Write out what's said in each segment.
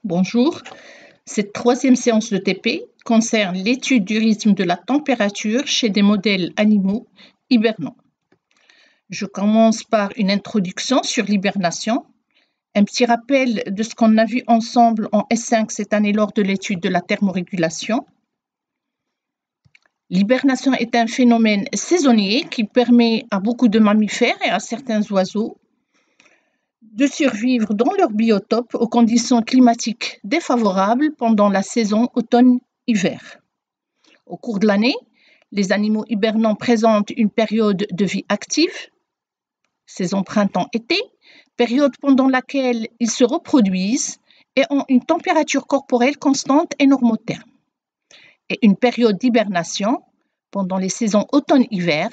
Bonjour. Cette troisième séance de TP concerne l'étude du rythme de la température chez des modèles animaux hibernants. Je commence par une introduction sur l'hibernation, un petit rappel de ce qu'on a vu ensemble en S5 cette année lors de l'étude de la thermorégulation. L'hibernation est un phénomène saisonnier qui permet à beaucoup de mammifères et à certains oiseaux de survivre dans leur biotope aux conditions climatiques défavorables pendant la saison automne-hiver. Au cours de l'année, les animaux hibernants présentent une période de vie active, saison printemps-été, période pendant laquelle ils se reproduisent et ont une température corporelle constante et normotherme, et une période d'hibernation pendant les saisons automne-hiver,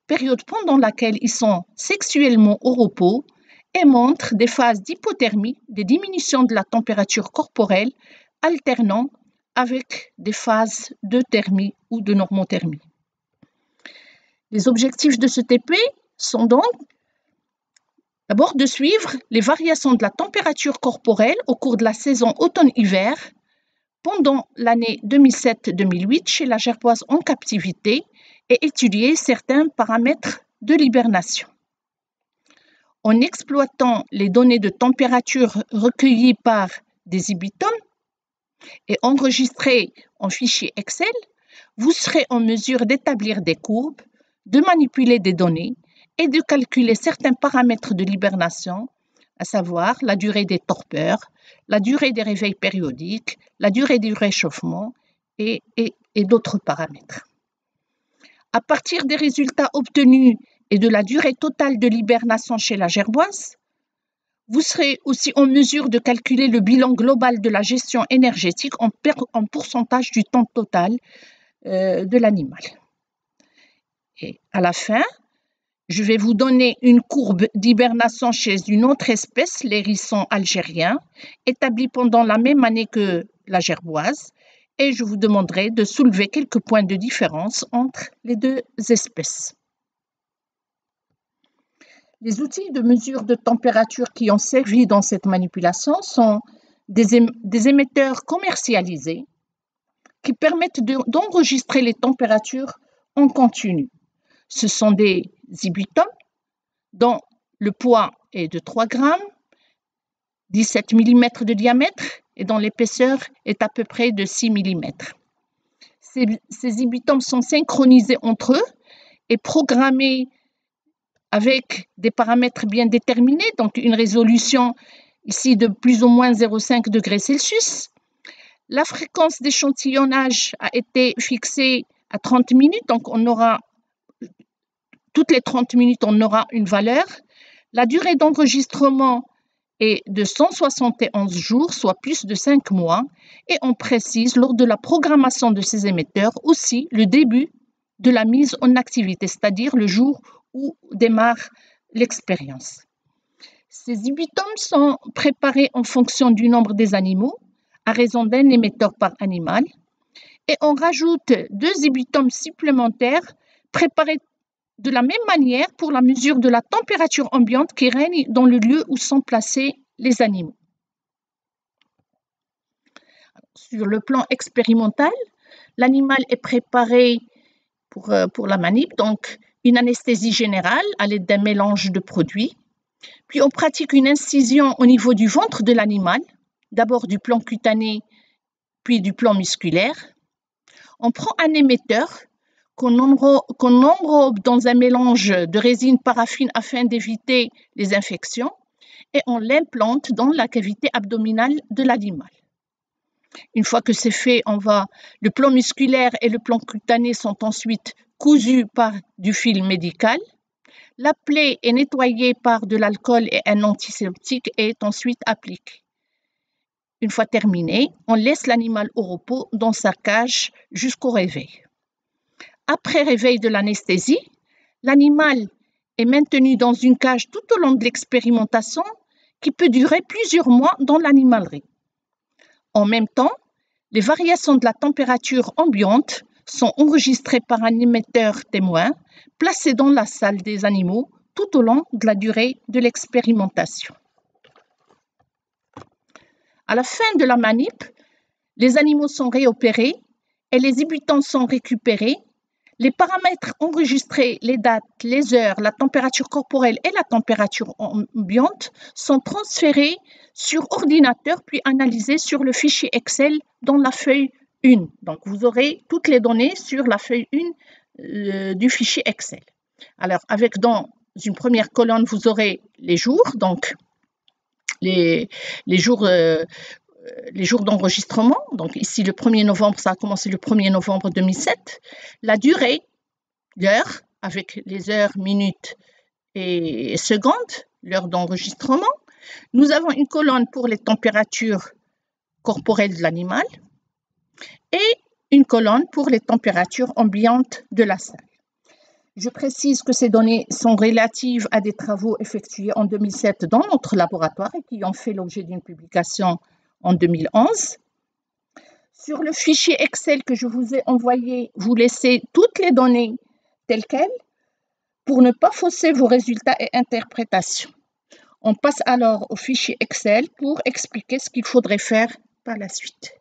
période pendant laquelle ils sont sexuellement au repos et montrent des phases d'hypothermie, des diminutions de la température corporelle alternant avec des phases de thermie ou de normothermie. Les objectifs de ce TP sont donc d'abord de suivre les variations de la température corporelle au cours de la saison automne-hiver pendant l'année 2007-2008 chez la gerboise en captivité et étudier certains paramètres de l'hibernation. En exploitant les données de température recueillies par des ibitomes et enregistrées en fichier Excel, vous serez en mesure d'établir des courbes, de manipuler des données et de calculer certains paramètres de l'hibernation, à savoir la durée des torpeurs, la durée des réveils périodiques, la durée du réchauffement et d'autres paramètres. À partir des résultats obtenus et de la durée totale de l'hibernation chez la gerboise, vous serez aussi en mesure de calculer le bilan global de la gestion énergétique en pourcentage du temps total de l'animal. Et à la fin, je vais vous donner une courbe d'hibernation chez une autre espèce, l'hérisson algérien, établie pendant la même année que la gerboise, et je vous demanderai de soulever quelques points de différence entre les deux espèces. Les outils de mesure de température qui ont servi dans cette manipulation sont des émetteurs commercialisés qui permettent d'enregistrer les températures en continu. Ce sont des ibitomes dont le poids est de 3 grammes, 17 mm de diamètre et dont l'épaisseur est à peu près de 6 mm. Ces ibitomes sont synchronisés entre eux et programmés avec des paramètres bien déterminés, donc une résolution ici de plus ou moins 0,5 degrés Celsius. La fréquence d'échantillonnage a été fixée à 30 minutes, donc toutes les 30 minutes, on aura une valeur. La durée d'enregistrement est de 171 jours, soit plus de 5 mois, et on précise lors de la programmation de ces émetteurs aussi le début de la mise en activité, c'est-à-dire le jour où démarre l'expérience. Ces ibitomes sont préparés en fonction du nombre des animaux, à raison d'un émetteur par animal, et on rajoute 2 ibitomes supplémentaires préparés de la même manière pour la mesure de la température ambiante qui règne dans le lieu où sont placés les animaux. Sur le plan expérimental, l'animal est préparé pour la manip, donc une anesthésie générale à l'aide d'un mélange de produits. Puis on pratique une incision au niveau du ventre de l'animal, d'abord du plan cutané, puis du plan musculaire. On prend un émetteur qu'on enrobe dans un mélange de résine paraffine afin d'éviter les infections et on l'implante dans la cavité abdominale de l'animal. Une fois que c'est fait, le plan musculaire et le plan cutané sont ensuite cousus par du fil médical. La plaie est nettoyée par de l'alcool et un antiseptique et est ensuite appliquée. Une fois terminé, on laisse l'animal au repos dans sa cage jusqu'au réveil. Après réveil de l'anesthésie, l'animal est maintenu dans une cage tout au long de l'expérimentation qui peut durer plusieurs mois dans l'animalerie. En même temps, les variations de la température ambiante sont enregistrées par un émetteur témoin placé dans la salle des animaux tout au long de la durée de l'expérimentation. À la fin de la manip, les animaux sont réopérés et les débutants sont récupérés. Les paramètres enregistrés, les dates, les heures, la température corporelle et la température ambiante sont transférés sur ordinateur puis analysés sur le fichier Excel dans la feuille 1. Donc, vous aurez toutes les données sur la feuille 1 du fichier Excel. Alors, avec dans une première colonne, vous aurez les jours, donc les jours d'enregistrement. Donc ici, le 1er novembre, ça a commencé le 1er novembre 2007. La durée, l'heure, avec les heures, minutes et secondes, l'heure d'enregistrement. Nous avons une colonne pour les températures corporelles de l'animal et une colonne pour les températures ambiantes de la salle. Je précise que ces données sont relatives à des travaux effectués en 2007 dans notre laboratoire et qui ont fait l'objet d'une publication en 2011. Sur le fichier Excel que je vous ai envoyé, vous laissez toutes les données telles quelles pour ne pas fausser vos résultats et interprétations. On passe alors au fichier Excel pour expliquer ce qu'il faudrait faire par la suite.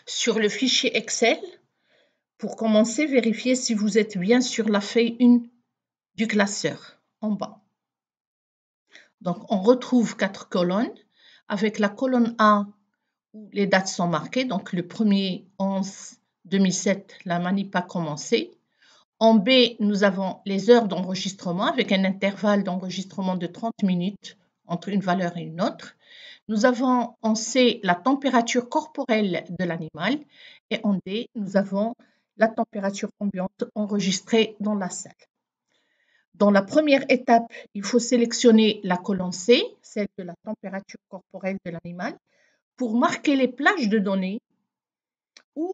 Sur le fichier Excel, pour commencer, vérifiez si vous êtes bien sur la feuille 1 du classeur, en bas. Donc, on retrouve 4 colonnes. Avec la colonne A, où les dates sont marquées, donc le 1er 11 2007, la manip a commencé. En B, nous avons les heures d'enregistrement avec un intervalle d'enregistrement de 30 minutes entre une valeur et une autre. Nous avons en C la température corporelle de l'animal et en D, nous avons la température ambiante enregistrée dans la salle. Dans la première étape, il faut sélectionner la colonne C, celle de la température corporelle de l'animal, pour marquer les plages de données où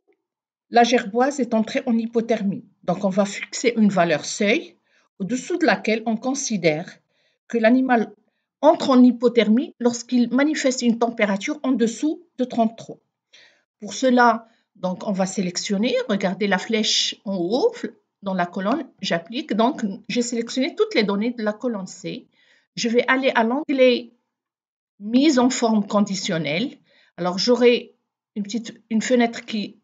la gerboise est entrée en hypothermie. Donc, on va fixer une valeur seuil au-dessous de laquelle on considère que l'animal entre en hypothermie lorsqu'il manifeste une température en dessous de 33. Pour cela, donc, on va sélectionner, regardez la flèche en haut dans la colonne, j'applique. Donc, j'ai sélectionné toutes les données de la colonne C. Je vais aller à l'onglet mise en forme conditionnelle. Alors, j'aurai une fenêtre qui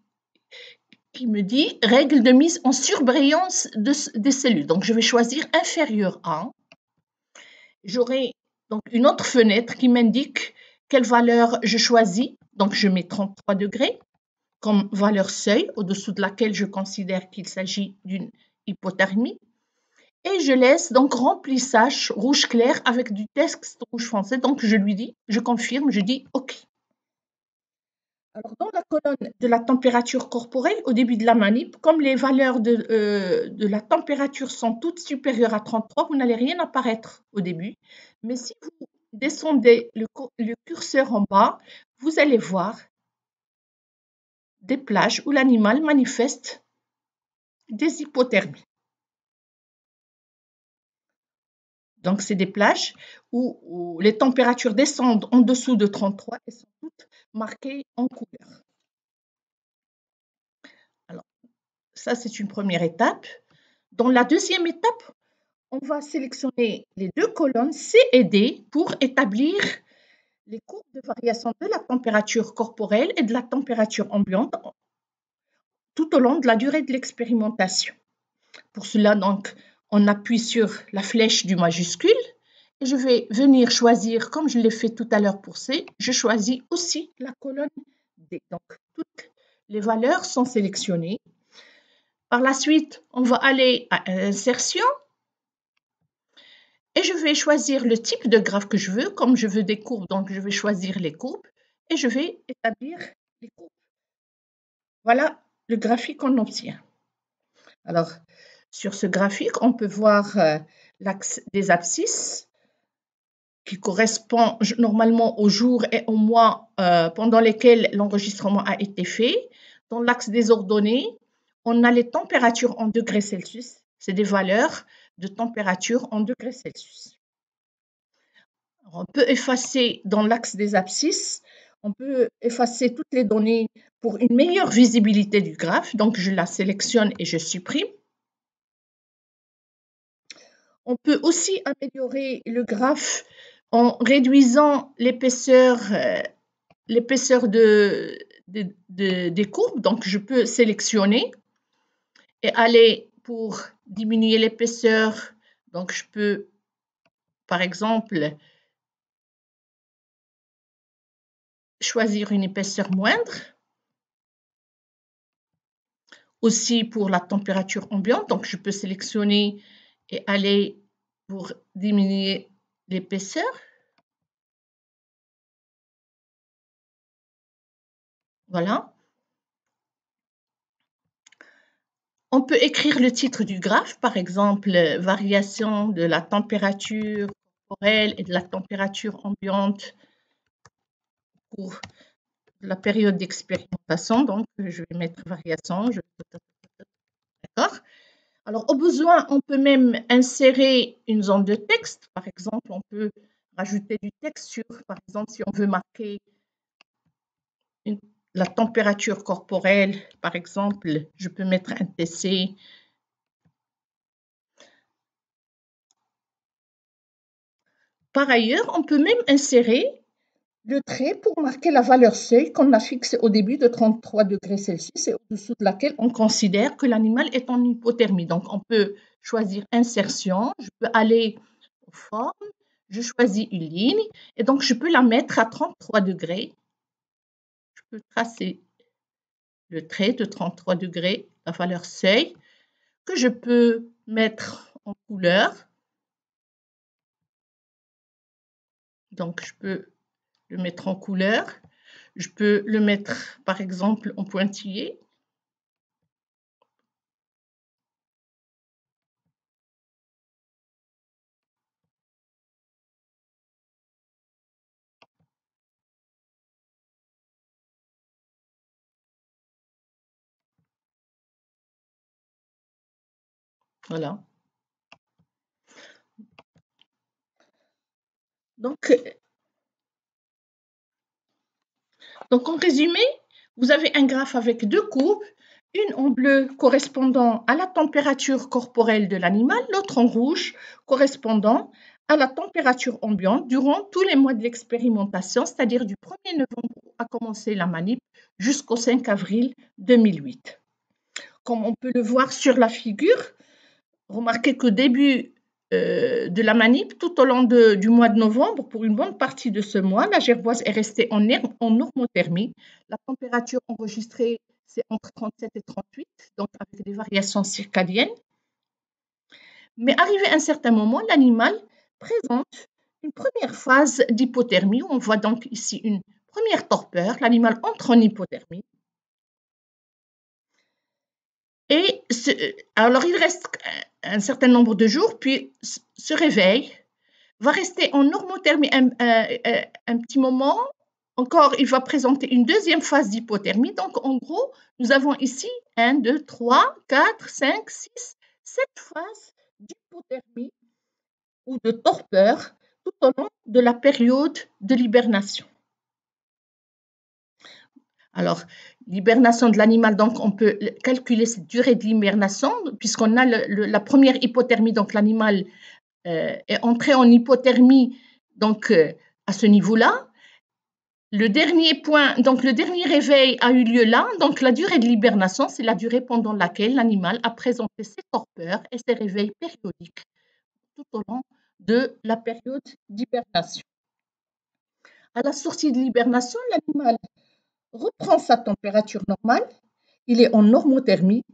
me dit règle de mise en surbrillance des cellules. Donc, je vais choisir inférieur à. J'aurai donc une autre fenêtre qui m'indique quelle valeur je choisis. Donc, je mets 33 degrés comme valeur seuil, au-dessous de laquelle je considère qu'il s'agit d'une hypothermie. Et je laisse donc remplissage rouge clair avec du texte rouge foncé. Donc, je lui dis, je confirme, je dis OK. Alors, dans la colonne de la température corporelle, au début de la manip, comme les valeurs de la température sont toutes supérieures à 33, vous n'allez rien apparaître au début. Mais si vous descendez le curseur en bas, vous allez voir des plages où l'animal manifeste des hypothermies. Donc, c'est des plages où les températures descendent en dessous de 33 et sont toutes marquées en couleur. Alors, ça, c'est une première étape. Dans la deuxième étape, on va sélectionner les deux colonnes C et D pour établir les courbes de variation de la température corporelle et de la température ambiante tout au long de la durée de l'expérimentation. Pour cela, donc, on appuie sur la flèche du majuscule et je vais venir choisir, comme je l'ai fait tout à l'heure pour C, je choisis aussi la colonne D. Donc, toutes les valeurs sont sélectionnées. Par la suite, on va aller à insertion et je vais choisir le type de graphe que je veux. Comme je veux des courbes, donc je vais choisir les courbes et je vais établir les courbes. Voilà le graphique qu'on obtient. Alors, sur ce graphique, on peut voir l'axe des abscisses qui correspond normalement aux jours et aux mois pendant lesquels l'enregistrement a été fait. Dans l'axe des ordonnées, on a les températures en degrés Celsius. C'est des valeurs de température en degrés Celsius. Alors, on peut effacer dans l'axe des abscisses. On peut effacer toutes les données pour une meilleure visibilité du graphe. Donc, je la sélectionne et je supprime. On peut aussi améliorer le graphe en réduisant l'épaisseur des courbes. Donc, je peux sélectionner et aller pour diminuer l'épaisseur. Donc, je peux, par exemple, choisir une épaisseur moindre. Aussi pour la température ambiante, donc je peux sélectionner et aller pour diminuer l'épaisseur. Voilà. On peut écrire le titre du graphe, par exemple, variation de la température corporelle et de la température ambiante pour la période d'expérimentation. Donc, je vais mettre variation. D'accord. Alors, au besoin, on peut même insérer une zone de texte. Par exemple, on peut rajouter du texte sur, par exemple, si on veut marquer la température corporelle, par exemple, je peux mettre un TC. Par ailleurs, on peut même insérer le trait pour marquer la valeur seuil qu'on a fixée au début de 33 degrés Celsius et au-dessous de laquelle on considère que l'animal est en hypothermie. Donc, on peut choisir insertion, je peux aller aux formes, je choisis une ligne et donc je peux la mettre à 33 degrés. Je peux tracer le trait de 33 degrés, la valeur seuil, que je peux mettre en couleur. Donc, je peux le mettre en couleur. Je peux le mettre, par exemple, en pointillé. Voilà. Donc, en résumé, vous avez un graphe avec deux courbes, une en bleu correspondant à la température corporelle de l'animal, l'autre en rouge correspondant à la température ambiante durant tous les mois de l'expérimentation, c'est-à-dire du 1er novembre où a commencé la manip jusqu'au 5 avril 2008. Comme on peut le voir sur la figure, remarquez qu'au début de la manip, tout au long du mois de novembre, pour une bonne partie de ce mois, la gerboise est restée en normothermie. La température enregistrée, c'est entre 37 et 38, donc avec des variations circadiennes. Mais arrivé à un certain moment, l'animal présente une première phase d'hypothermie. On voit donc ici une première torpeur. L'animal entre en hypothermie. Et alors, il reste un certain nombre de jours, puis se réveille, va rester en normothermie un petit moment. Encore, il va présenter une deuxième phase d'hypothermie. Donc, en gros, nous avons ici 1, 2, 3, 4, 5, 6, 7 phases d'hypothermie ou de torpeur tout au long de la période de l'hibernation. Alors, l'hibernation de l'animal, donc on peut calculer cette durée de l'hibernation puisqu'on a la première hypothermie, donc l'animal est entré en hypothermie donc à ce niveau-là. Le dernier point, donc le dernier réveil a eu lieu là, donc la durée de l'hibernation, c'est la durée pendant laquelle l'animal a présenté ses torpeurs et ses réveils périodiques tout au long de la période d'hibernation. À la sortie de l'hibernation, l'animal reprend sa température normale, il est en normothermie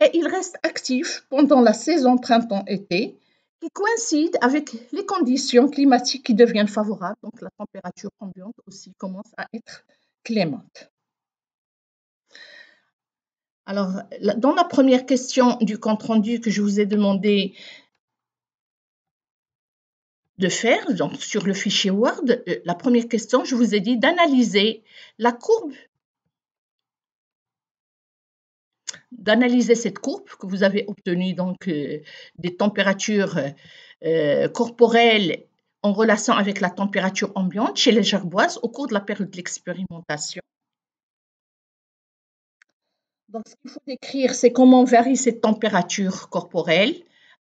et il reste actif pendant la saison printemps-été qui coïncide avec les conditions climatiques qui deviennent favorables, donc la température ambiante aussi commence à être clémente. Alors, dans la première question du compte-rendu que je vous ai demandé de faire, donc sur le fichier Word, la première question, je vous ai dit d'analyser la courbe, d'analyser cette courbe que vous avez obtenue, donc des températures corporelles en relation avec la température ambiante chez les gerboises au cours de la période de l'expérimentation. Donc, ce qu'il faut décrire, c'est comment varie cette température corporelle,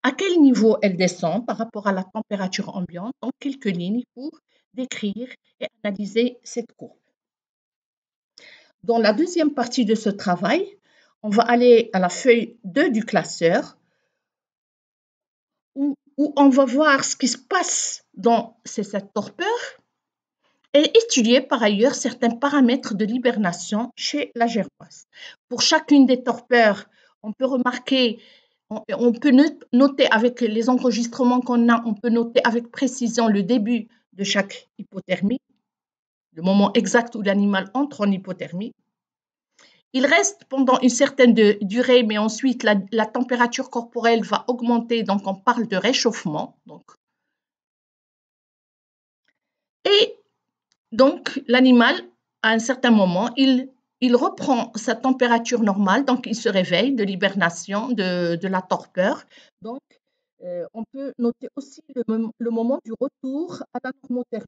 à quel niveau elle descend par rapport à la température ambiante, en quelques lignes pour décrire et analyser cette courbe. Dans la deuxième partie de ce travail, on va aller à la feuille 2 du classeur où on va voir ce qui se passe dans cette torpeur et étudier par ailleurs certains paramètres de l'hibernation chez la gerboise. Pour chacune des torpeurs, on peut remarquer, on peut noter avec les enregistrements qu'on a, on peut noter avec précision le début de chaque hypothermie, le moment exact où l'animal entre en hypothermie. Il reste pendant une certaine durée, mais ensuite la température corporelle va augmenter, donc on parle de réchauffement. Et donc l'animal, à un certain moment, il reprend sa température normale, donc il se réveille de l'hibernation, de la torpeur. Donc, on peut noter aussi le moment du retour à la normothermie.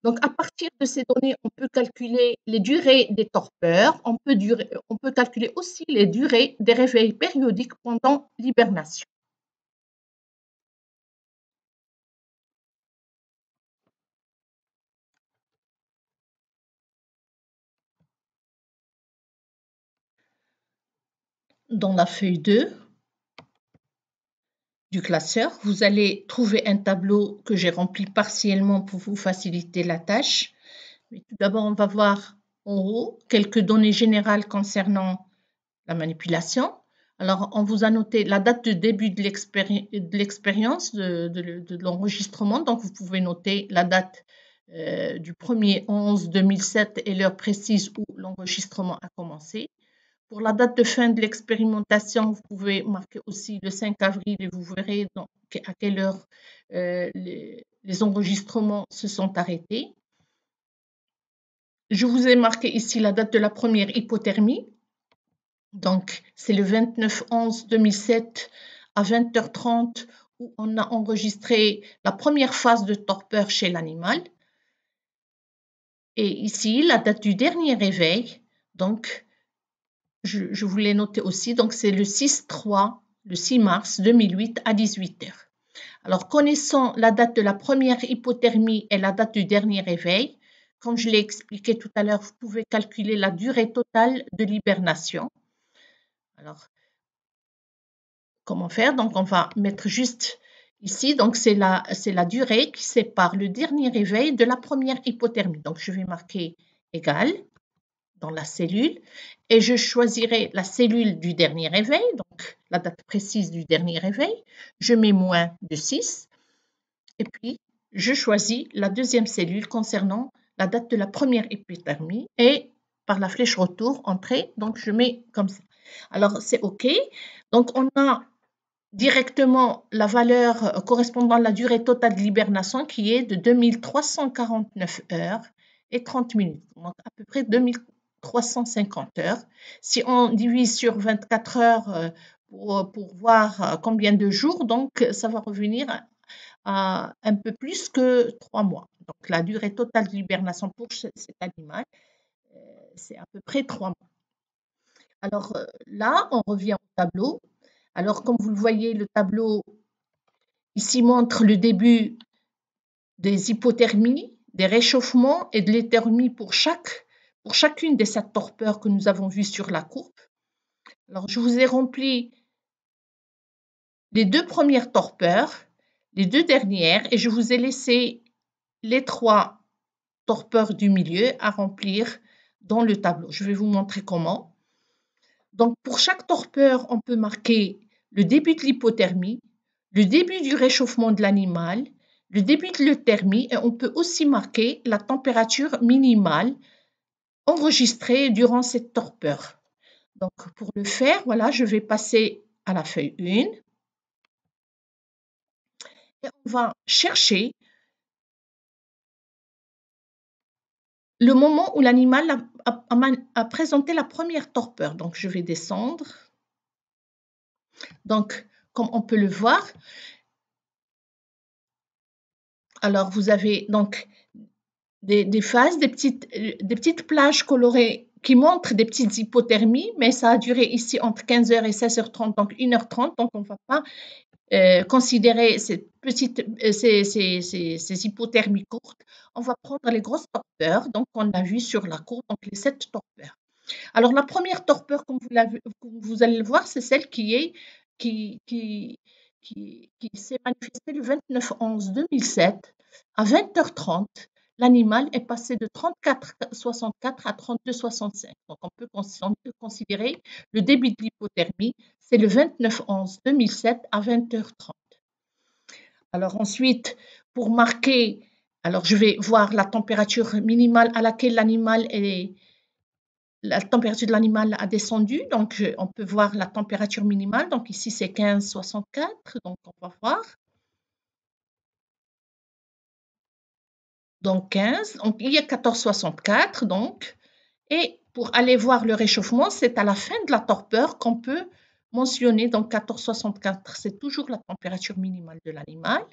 Donc, à partir de ces données, on peut calculer les durées des torpeurs, on peut calculer aussi les durées des réveils périodiques pendant l'hibernation. Dans la feuille 2 du classeur, vous allez trouver un tableau que j'ai rempli partiellement pour vous faciliter la tâche. Mais tout d'abord, on va voir en haut quelques données générales concernant la manipulation. Alors, on vous a noté la date de début de l'expérience, de l'enregistrement. Donc, vous pouvez noter la date du 1er 11 2007 et l'heure précise où l'enregistrement a commencé. Pour la date de fin de l'expérimentation, vous pouvez marquer aussi le 5 avril et vous verrez à quelle heure les enregistrements se sont arrêtés. Je vous ai marqué ici la date de la première hypothermie. Donc, c'est le 29/11/2007 à 20h30 où on a enregistré la première phase de torpeur chez l'animal. Et ici, la date du dernier réveil. Donc, je vous l'ai noté aussi. Donc, c'est le 6 mars 2008 à 18h. Alors, connaissant la date de la première hypothermie et la date du dernier réveil, comme je l'ai expliqué tout à l'heure, vous pouvez calculer la durée totale de l'hibernation. Alors, comment faire? Donc, on va mettre juste ici. Donc, c'est la durée qui sépare le dernier réveil de la première hypothermie. Donc, je vais marquer égal dans la cellule et je choisirai la cellule du dernier réveil, donc la date précise du dernier réveil. Je mets moins de 6 et puis je choisis la deuxième cellule concernant la date de la première hypothermie et par la flèche retour, entrée, donc je mets comme ça. Alors, c'est OK. Donc, on a directement la valeur correspondant à la durée totale de l'hibernation qui est de 2349 heures et 30 minutes, donc à peu près 2350 heures. Si on divise sur 24 heures pour voir combien de jours, donc ça va revenir à un peu plus que 3 mois. Donc la durée totale de l'hibernation pour cet animal, c'est à peu près 3 mois. Alors là, on revient au tableau. Alors, comme vous le voyez, le tableau ici montre le début des hypothermies, des réchauffements et de l'éthermie pour chacune des 7 torpeurs que nous avons vues sur la courbe. Alors, je vous ai rempli les 2 premières torpeurs, les 2 dernières, et je vous ai laissé les 3 torpeurs du milieu à remplir dans le tableau. Je vais vous montrer comment. Donc, pour chaque torpeur, on peut marquer le début de l'hypothermie, le début du réchauffement de l'animal, le début de l'euthermie et on peut aussi marquer la température minimale enregistrée durant cette torpeur. Donc, pour le faire, voilà, je vais passer à la feuille 1 et on va chercher le moment où l'animal a présenté la première torpeur. Donc, je vais descendre. Donc, comme on peut le voir, Alors, vous avez donc des phases, des petites plages colorées qui montrent des petites hypothermies, mais ça a duré ici entre 15h et 16h30, donc 1h30, donc on ne va pas considérer ces hypothermies courtes. On va prendre les grosses torpeurs, donc on a vu sur la courbe, donc les 7 torpeurs. Alors la première torpeur, comme vous allez le voir, c'est celle qui s'est manifestée le 29/11/2007 à 20h30. L'animal est passé de 34,64 à 32,65. Donc on peut considérer le début de l'hypothermie, c'est le 29/11/2007 à 20h30. Alors ensuite, pour marquer, alors je vais voir la température minimale à laquelle la température de l'animal a descendu. Donc on peut voir la température minimale. Donc ici c'est 15,64. Donc on va voir. Donc 15. Donc il y a 14,64. Donc, et pour aller voir le réchauffement, c'est à la fin de la torpeur qu'on peut mentionner. Donc 14,64, c'est toujours la température minimale de l'animal.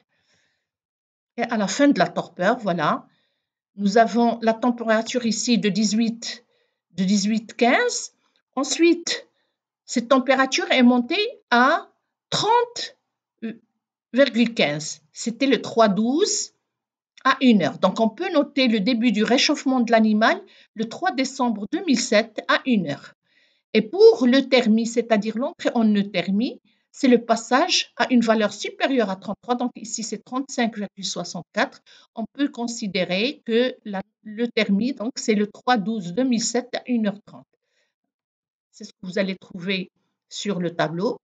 Et à la fin de la torpeur, voilà, nous avons la température ici de 18,15. Ensuite, cette température est montée à 30,15. C'était le 3/12 à 1h. Donc, on peut noter le début du réchauffement de l'animal le 3 décembre 2007 à 1h. Et pour l'euthermie, c'est-à-dire l'entrée en euthermie, c'est le passage à une valeur supérieure à 33. Donc ici, c'est 35,64. On peut considérer que l'euthermie, donc c'est le 3/12/2007 à 1h30. C'est ce que vous allez trouver sur le tableau.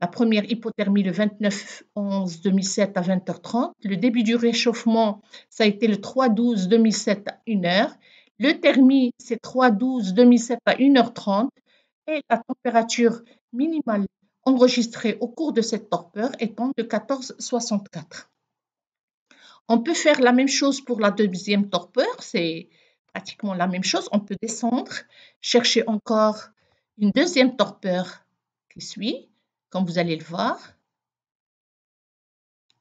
La première hypothermie le 29/11/2007 à 20h30. Le début du réchauffement, ça a été le 3/12/2007 à 1h. L'euthermie, c'est 3/12/2007 à 1h30. Et la température minimale enregistrée au cours de cette torpeur étant de 14,64. On peut faire la même chose pour la deuxième torpeur, c'est pratiquement la même chose. On peut descendre, chercher encore une deuxième torpeur qui suit, comme vous allez le voir.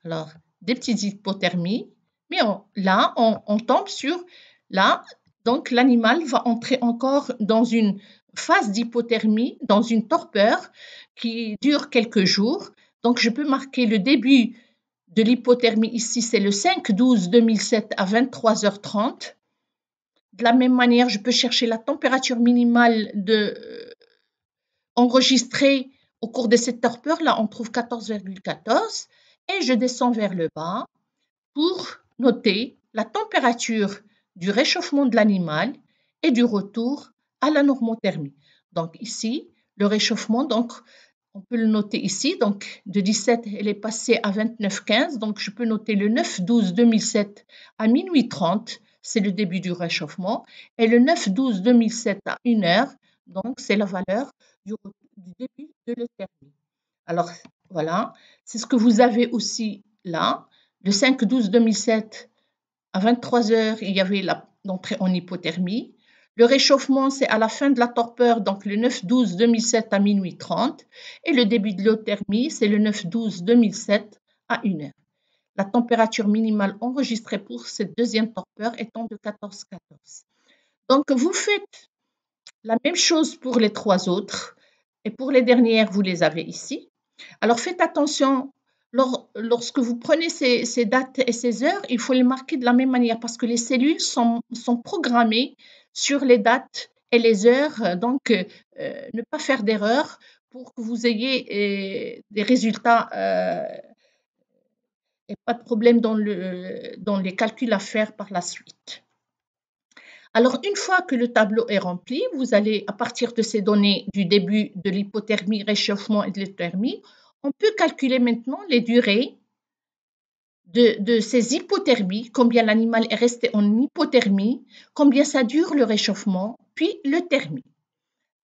Alors, des petites hypothermies, mais là, on tombe sur, là, donc l'animal va entrer encore dans une phase d'hypothermie, dans une torpeur qui dure quelques jours. Donc, je peux marquer le début de l'hypothermie ici, c'est le 5/12/2007 à 23h30. De la même manière, je peux chercher la température minimale enregistrée au cours de cette torpeur. Là, on trouve 14,14 et je descends vers le bas pour noter la température du réchauffement de l'animal et du retour à la normothermie. Donc ici, le réchauffement, donc on peut le noter ici, donc de 17, elle est passée à 29,15, donc je peux noter le 9/12/2007 à minuit 30, c'est le début du réchauffement, et le 9/12/2007 à 1h, donc c'est la valeur du début de l'euthermie. Alors voilà, c'est ce que vous avez aussi là. Le 5/12/2007 à 23h, il y avait l'entrée en hypothermie. Le réchauffement, c'est à la fin de la torpeur, donc le 9/12/2007 à minuit 30. Et le début de l'euthermie, c'est le 9/12/2007 à 1h. La température minimale enregistrée pour cette deuxième torpeur étant de 14,14. Donc, vous faites la même chose pour les trois autres. Et pour les dernières, vous les avez ici. Alors, faites attention, lorsque vous prenez ces dates et ces heures, il faut les marquer de la même manière parce que les cellules sont programmées sur les dates et les heures. Donc, ne pas faire d'erreur pour que vous ayez des résultats et pas de problème dans les calculs à faire par la suite. Alors, une fois que le tableau est rempli, vous allez, à partir de ces données du début de l'hypothermie, réchauffement et de l'euthermie, on peut calculer maintenant les durées de ces hypothermies, combien l'animal est resté en hypothermie, combien ça dure le réchauffement, puis l'euthermie.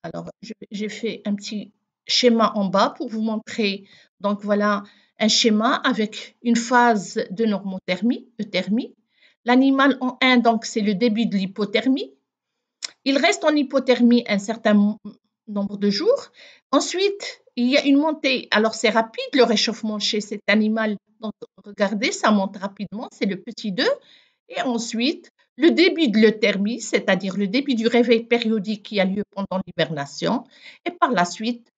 Alors, j'ai fait un petit schéma en bas pour vous montrer. Donc, voilà un schéma avec une phase de normothermie, euthermie. L'animal en 1, donc c'est le début de l'hypothermie. Il reste en hypothermie un certain nombre de jours. Ensuite, il y a une montée. Alors, c'est rapide le réchauffement chez cet animal. Donc, regardez, ça monte rapidement, c'est le petit 2. Et ensuite, le début de l'euthermie, c'est-à-dire le début du réveil périodique qui a lieu pendant l'hibernation. Et par la suite,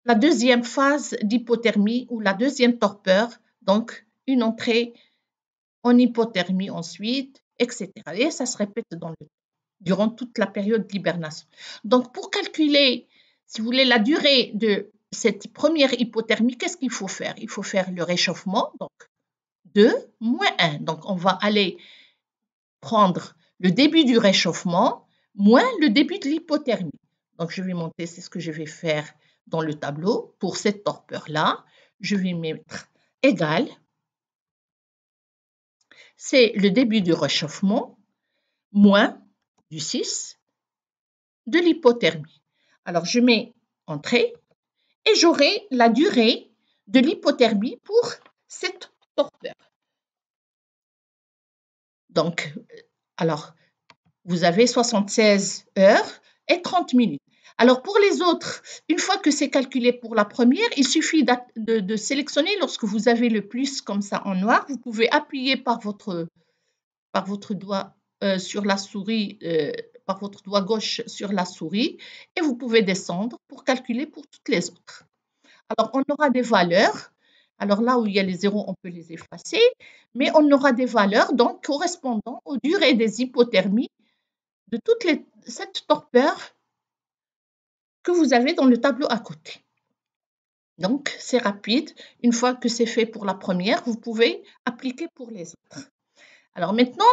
la deuxième phase d'hypothermie ou la deuxième torpeur, donc une entrée en hypothermie ensuite, etc. Et ça se répète durant toute la période d'hibernation. Donc, pour calculer, si vous voulez, la durée de cette première hypothermie, qu'est-ce qu'il faut faire? Il faut faire le réchauffement, donc 2 moins 1. Donc, on va aller prendre le début du réchauffement moins le début de l'hypothermie. Donc, je vais monter, c'est ce que je vais faire dans le tableau. Pour cette torpeur-là, je vais mettre égal. C'est le début du réchauffement moins du 6 de l'hypothermie. Alors, je mets entrée et j'aurai la durée de l'hypothermie pour cette torpeur. Donc, alors, vous avez 76 heures et 30 minutes. Alors, pour les autres, une fois que c'est calculé pour la première, il suffit de sélectionner lorsque vous avez le plus comme ça en noir. Vous pouvez appuyer par votre doigt sur la souris, par votre doigt gauche sur la souris et vous pouvez descendre pour calculer pour toutes les autres. Alors, on aura des valeurs. Alors là où il y a les zéros, on peut les effacer, mais on aura des valeurs donc correspondant aux durées des hypothermies de toutes les 7 torpeurs que vous avez dans le tableau à côté. Donc, c'est rapide. Une fois que c'est fait pour la première, vous pouvez appliquer pour les autres. Alors maintenant,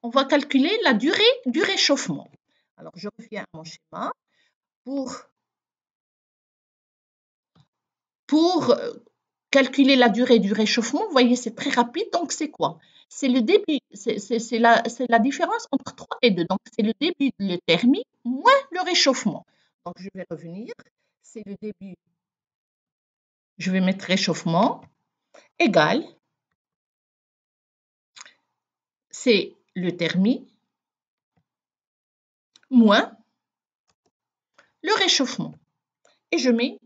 on va calculer la durée du réchauffement. Alors, je reviens à mon schéma. Pour calculer la durée du réchauffement, vous voyez, c'est très rapide. Donc, c'est quoi? C'est le début, c'est la différence entre 3 et 2. Donc, c'est le début de l'euthermie moins le réchauffement. Donc, je vais revenir. C'est le début. Je vais mettre réchauffement égal. C'est l'euthermie moins le réchauffement. Et je mets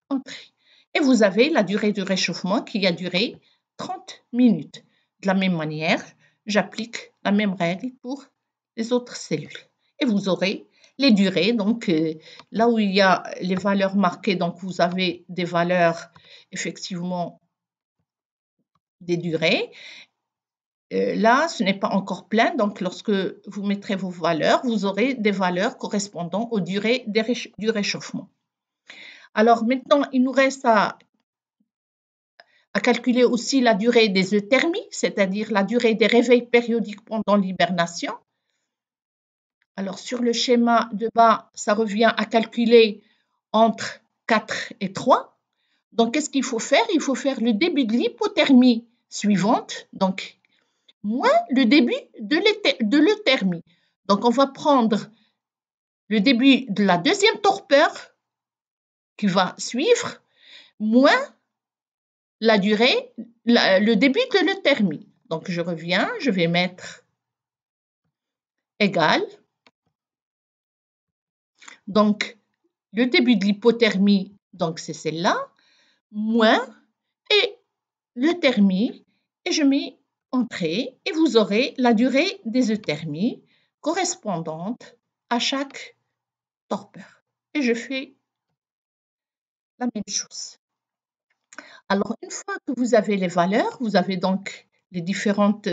entrée. Et vous avez la durée du réchauffement qui a duré 30 minutes. De la même manière, j'applique la même règle pour les autres cellules. Et vous aurez les durées. Donc, là où il y a les valeurs marquées, donc vous avez des valeurs, effectivement, des durées. Là, ce n'est pas encore plein. Donc, lorsque vous mettrez vos valeurs, vous aurez des valeurs correspondant aux durées du réchauffement. Alors, maintenant, il nous reste à calculer aussi la durée des euthermies, c'est-à-dire la durée des réveils périodiques pendant l'hibernation. Alors, sur le schéma de bas, ça revient à calculer entre 4 et 3. Donc, qu'est-ce qu'il faut faire? Il faut faire le début de l'hypothermie suivante, donc moins le début de l'euthermie. Donc, on va prendre le début de la deuxième torpeur qui va suivre, moins la durée, le début de l'euthermie. Donc, je reviens, je vais mettre égal. Donc, le début de l'hypothermie, donc c'est celle-là, moins et l'euthermie, et je mets entrée, et vous aurez la durée des euthermies correspondante à chaque torpeur. Et je fais la même chose. Alors, une fois que vous avez les valeurs, vous avez donc les différentes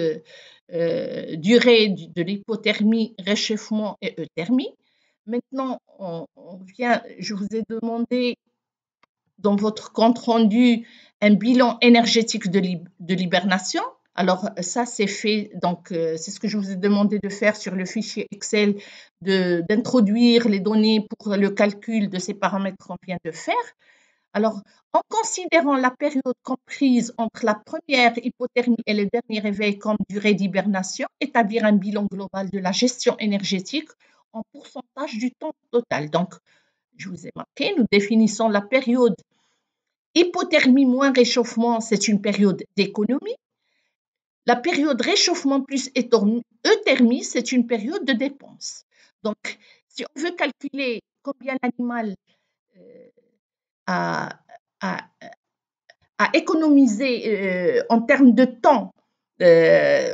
durées de l'hypothermie, réchauffement et euthermie. Maintenant, je vous ai demandé dans votre compte rendu un bilan énergétique de l'hibernation. Alors, ça, c'est fait, donc c'est ce que je vous ai demandé de faire sur le fichier Excel, d'introduire les données pour le calcul de ces paramètres qu'on vient de faire. Alors, en considérant la période comprise entre la première hypothermie et le dernier réveil comme durée d'hibernation, établir un bilan global de la gestion énergétique en pourcentage du temps total. Donc, je vous ai marqué, nous définissons la période hypothermie moins réchauffement, c'est une période d'économie. La période réchauffement plus euthermie, c'est une période de dépense. Donc, si on veut calculer combien l'animal a, a, a économisé en termes de temps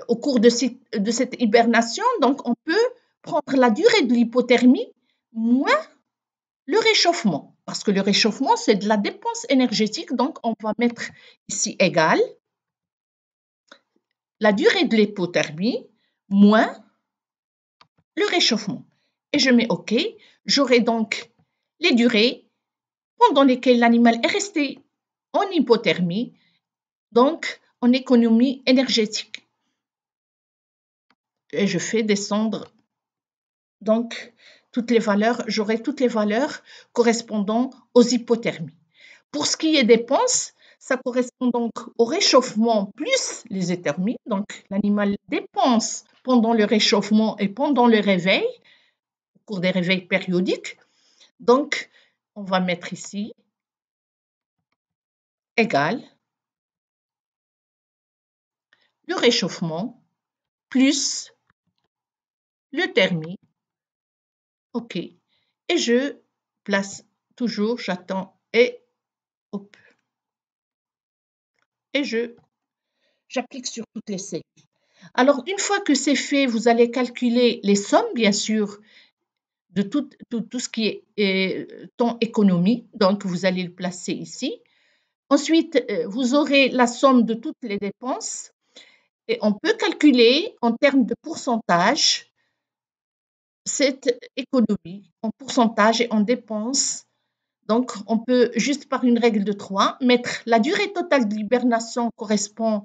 au cours de cette hibernation. Donc, on peut prendre la durée de l'hypothermie moins le réchauffement. Parce que le réchauffement, c'est de la dépense énergétique. Donc, on va mettre ici égal la durée de l'hypothermie moins le réchauffement. Et je mets OK. J'aurai donc les durées pendant lesquelles l'animal est resté en hypothermie, donc en économie énergétique. Et je fais descendre donc toutes les valeurs, j'aurai toutes les valeurs correspondant aux hypothermies. Pour ce qui est dépenses, ça correspond donc au réchauffement plus les hypothermies. Donc l'animal dépense pendant le réchauffement et pendant le réveil, au cours des réveils périodiques. Donc on va mettre ici égal le réchauffement plus le thermie. OK. Et je place toujours, j'attends et hop. Et j'applique sur toutes les cellules. Alors, une fois que c'est fait, vous allez calculer les sommes, bien sûr, de tout ce qui est temps économie. Donc, vous allez le placer ici. Ensuite, vous aurez la somme de toutes les dépenses. Et on peut calculer en termes de pourcentage cette économie en pourcentage et en dépenses. Donc, on peut juste par une règle de 3 mettre la durée totale de l'hibernation correspond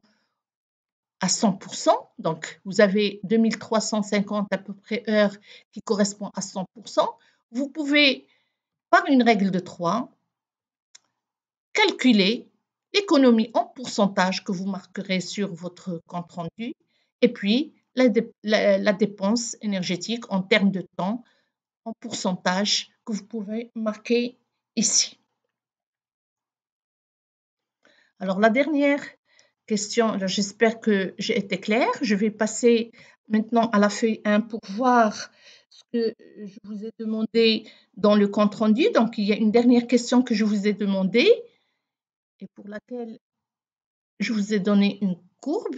à 100%. Donc, vous avez 2350 à peu près heures qui correspond à 100%. Vous pouvez, par une règle de 3, calculer l'économie en pourcentage que vous marquerez sur votre compte rendu et puis la dépense énergétique en termes de temps en pourcentage que vous pouvez marquer ici. Alors, la dernière question, j'espère que j'ai été claire. Je vais passer maintenant à la feuille 1 pour voir ce que je vous ai demandé dans le compte rendu. Donc, il y a une dernière question que je vous ai demandée et pour laquelle je vous ai donné une courbe.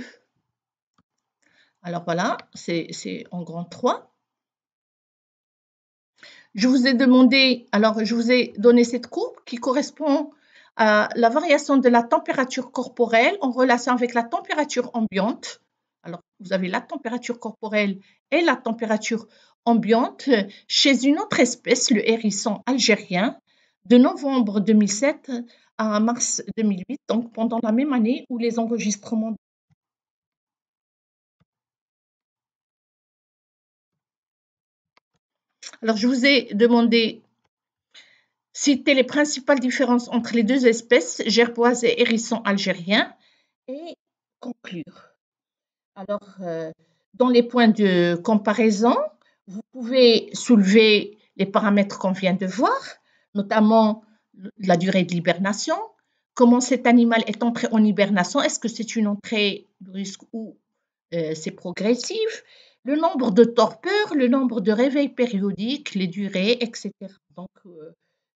Alors voilà, c'est en grand 3. Je vous ai demandé, alors je vous ai donné cette courbe qui correspond à la variation de la température corporelle en relation avec la température ambiante. Alors, vous avez la température corporelle et la température ambiante chez une autre espèce, le hérisson algérien, de novembre 2007 à mars 2008, donc pendant la même année où les enregistrements. Alors, je vous ai demandé citer les principales différences entre les deux espèces, gerboise et hérisson algérien, et conclure. Alors, dans les points de comparaison, vous pouvez soulever les paramètres qu'on vient de voir, notamment la durée de l'hibernation, comment cet animal est entré en hibernation, est-ce que c'est une entrée brusque ou c'est progressif, le nombre de torpeurs, le nombre de réveils périodiques, les durées, etc. Donc,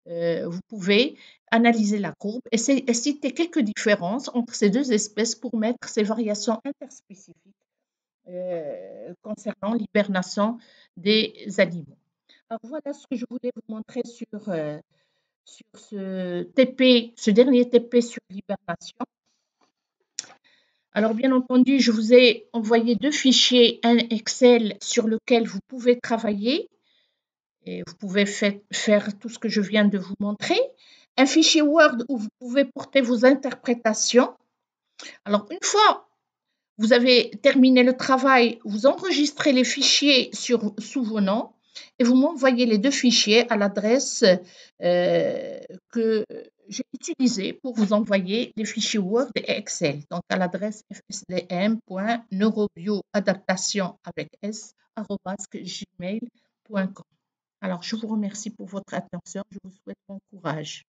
vous pouvez analyser la courbe et citer quelques différences entre ces deux espèces pour mettre ces variations interspécifiques concernant l'hibernation des animaux. Alors voilà ce que je voulais vous montrer sur ce dernier TP sur l'hibernation. Alors bien entendu, je vous ai envoyé 2 fichiers, un Excel sur lequel vous pouvez travailler et vous pouvez faire tout ce que je viens de vous montrer. Un fichier Word où vous pouvez porter vos interprétations. Alors une fois vous avez terminé le travail, vous enregistrez les fichiers sous vos noms et vous m'envoyez les 2 fichiers à l'adresse que j'ai utilisée pour vous envoyer les fichiers Word et Excel. Donc à l'adresse fsdm.neurobioadaptation@gmail.com. Alors je vous remercie pour votre attention. Je vous souhaite bon courage.